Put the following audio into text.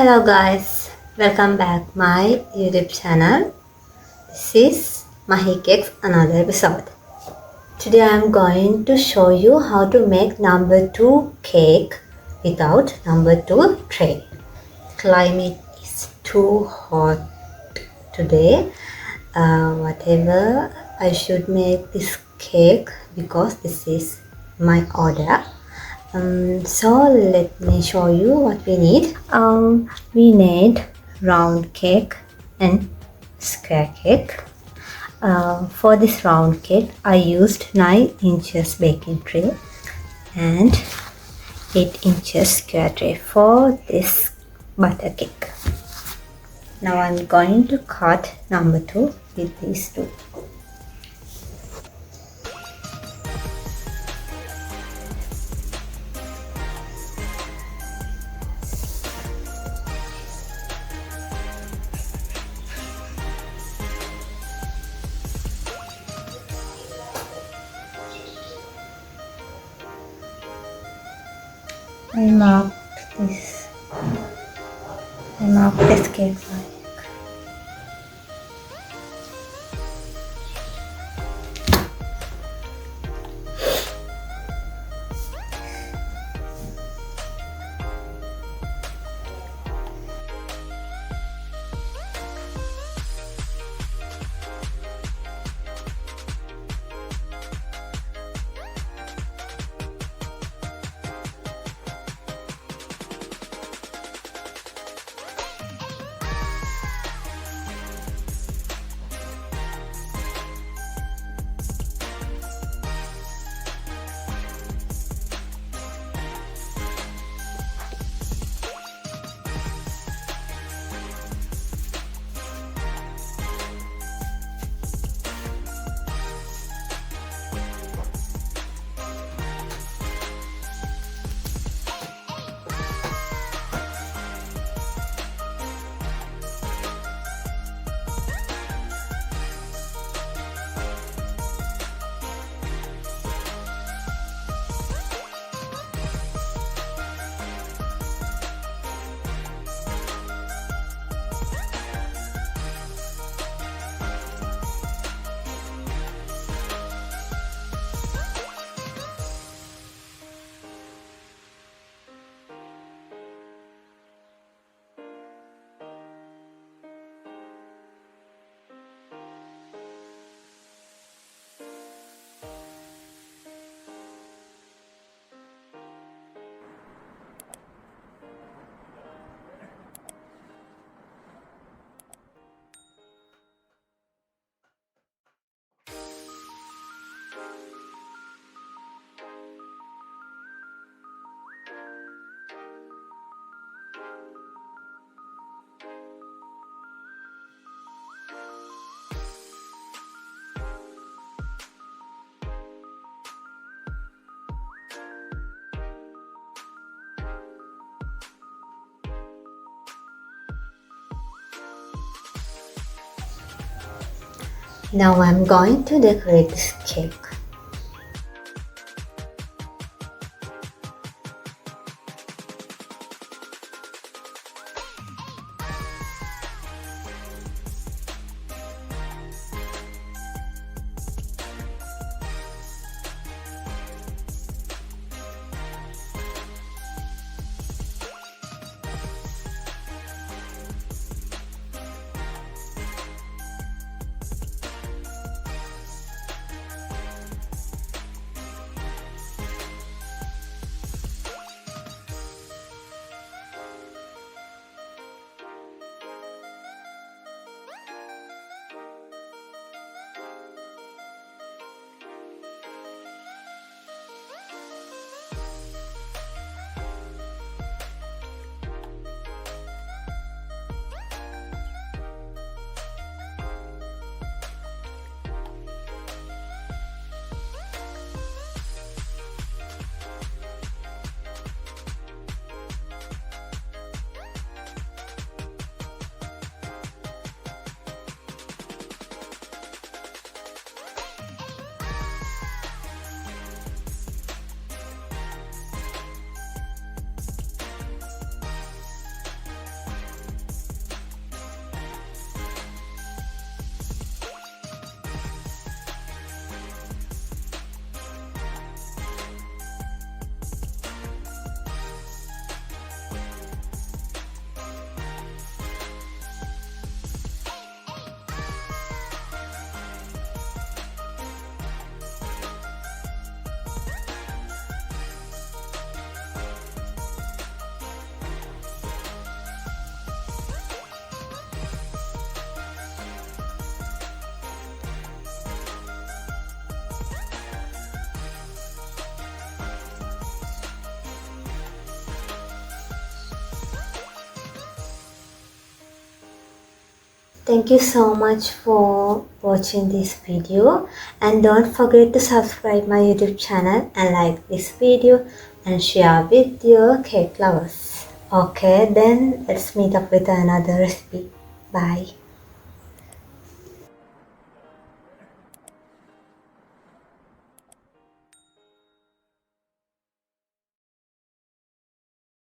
Hello guys, welcome back my YouTube channel. This is Mahee Cakes, another episode. Today I am going to show you how to make number 2 cake without number 2 tray. Climate is too hot today. Whatever, I should make this cake because this is my order. So let me show you what we need. We need round cake and square cake. For this round cake, I used 9 inches baking tray and 8 inches square tray for this butter cake. Now I'm going to cut number 2 with these two. I marked this cake like. Now I'm going to decorate this cake. Thank you so much for watching this video, and don't forget to subscribe my YouTube channel and like this video and share with your cake lovers. Okay, then let's meet up with another recipe. Bye.